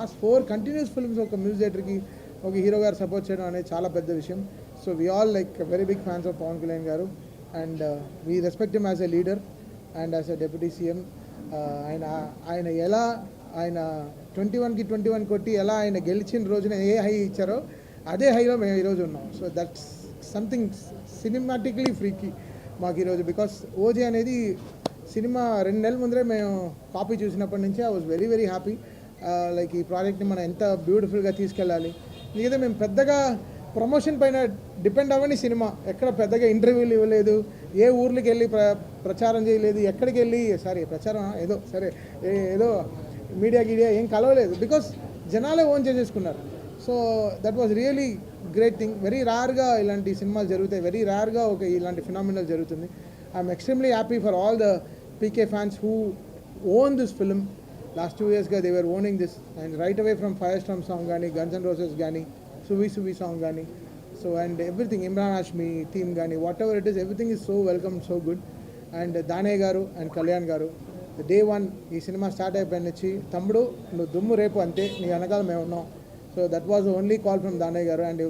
Last 4 continuous films ఒక music డైరెక్టర్కి ఒక హీరో గారు సపోర్ట్ చేయడం అనేది చాలా పెద్ద విషయం. So we all like very big fans of Pawan Kalyan garu and we respect him as a leader and as a deputy CM. ఆయన ఎలా ఆయన 21కి 21 కొట్టి ఎలా ఆయన గెలిచిన రోజున ఏ హై ఇచ్చారో అదే హైలో మేము ఈరోజు ఉన్నాం. సో దట్స్ సంథింగ్ సినిమాటిక్లీ ఫ్రీకి మాకు ఈరోజు. బికాస్ ఓజీ అనేది సినిమా 2 నెలల ముందరే మేము కాపీ చూసినప్పటి నుంచి I was very very happy. Like ఈ ప్రాజెక్ట్ని మనం ఎంత బ్యూటిఫుల్గా తీసుకెళ్ళాలి. మిగతా మేము పెద్దగా ప్రమోషన్ పైన డిపెండ్ అవ్వని సినిమా, ఎక్కడ పెద్దగా ఇంటర్వ్యూలు ఇవ్వలేదు, ఏ ఊర్లకి వెళ్ళి ప్రచారం చేయలేదు, ఎక్కడికి వెళ్ళి ప్రచారం ఏదో మీడియా ఏం కలవలేదు. బికాస్ జనాలే ఓన్ చేసేసుకున్నారు. So that was really great thing. Very రేర్గా ఇలాంటి సినిమాలు జరుగుతాయి, వెరీ రేర్గా ఇలాంటి ఫినామినల్ జరుగుతుంది. I'm extremely happy for all the PK fans who own this film. Last 2 yearsగా they were owning this and right away from fire storm song కానీ, guns and roses కానీ, సువి సాంగ్ కానీ, so and everything, Emraan Hashmi theme కానీ, whatever it is, everything is so welcome, so good. And దానే గారు and Kalyan గారు day 1 ఈ cinema start అయిపోయిన నుంచి, తమ్ముడు నువ్వు దుమ్ము రేపు అంతే, నీ వెనకాల మేము ఉన్నాం. So that was only call from Danayya garu. And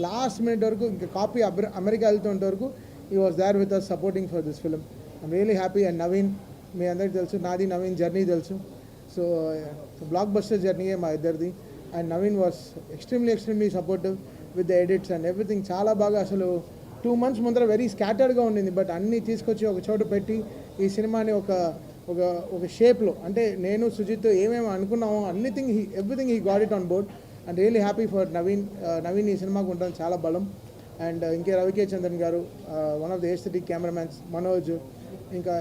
last minute వరకు ఇంకా కాపీ అమెరికా వెళ్తుంటే వరకు ఈ was there with us supporting for this film. I'm really happy. And Naveen, మీ అందరికీ తెలుసు, నాది నవీన్ జర్నీ తెలుసు. సో బ్లాక్ బస్టర్ జర్నీయే మా ఇద్దరిది. And Naveen was extremely supportive with the edits and everything. చాలా బాగా అసలు 2 months ముందర వెరీ స్కాటర్డ్గా ఉండింది, బట్ అన్నీ తీసుకొచ్చి ఒక చోట పెట్టి ఈ సినిమాని ఒక షేప్లో, అంటే నేను సుజిత్ ఏమేమి అనుకున్నామో everything he got it on board. And really happy for Naveen ఈ సినిమాకు ఉండడం చాలా బలం. అండ్ ఇంకే Ravi K Chandran garu, one of the aesthetic cameramen, Manoj, ఇంకా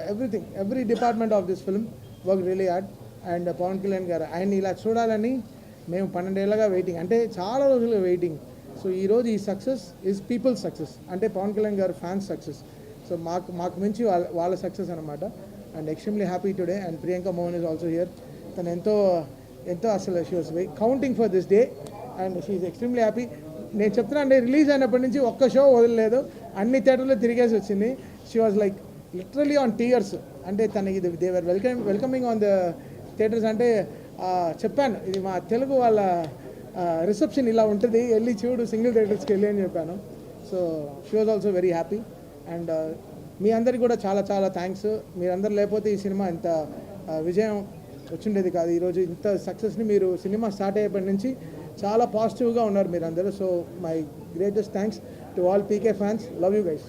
every department of this film work really hard. And Pavan Kalyan garu, ఆయన్ని ఇలా చూడాలని మేము 12 ఏళ్ళగా వెయిటింగ్, అంటే చాలా రోజులుగా వెయిటింగ్. సో ఈరోజు ఈ సక్సెస్ ఈజ్ పీపుల్స్ సక్సెస్, అంటే పవన్ కళ్యాణ్ గారు ఫ్యాన్స్ సక్సెస్. సో మాకు మించి వాళ్ళ సక్సెస్ అనమాట. And extremely happy today. And Priyanka Mohan is also here. తను ఎంతో అసలు she was counting for this day and she is extremely happy. నేను చెప్తున్నా అంటే రిలీజ్ అయినప్పటి నుంచి ఒక్క షో వదలలేదు, అన్ని థియేటర్లో తిరిగేసి వచ్చింది. She was like literally on tears. అంటే తనకి they were welcoming on the theatres. అంటే చెప్పాను, ఇది మా తెలుగు వాళ్ళ రిసెప్షన్ ఇలా ఉంటుంది, వెళ్ళి చూడు సింగిల్ థియేటర్స్కి వెళ్ళి అని చెప్పాను. So she was also very happy. And మీ అందరికీ కూడా చాలా చాలా థ్యాంక్స్. మీరందరూ లేకపోతే ఈ సినిమా ఇంత విజయం వచ్చిండేది కాదు. ఈరోజు ఇంత సక్సెస్ని మీరు సినిమా స్టార్ట్ అయ్యేప్పటి నుంచి చాలా పాజిటివ్గా ఉన్నారు మీరందరూ. So my greatest thanks to all PK fans. Love you guys.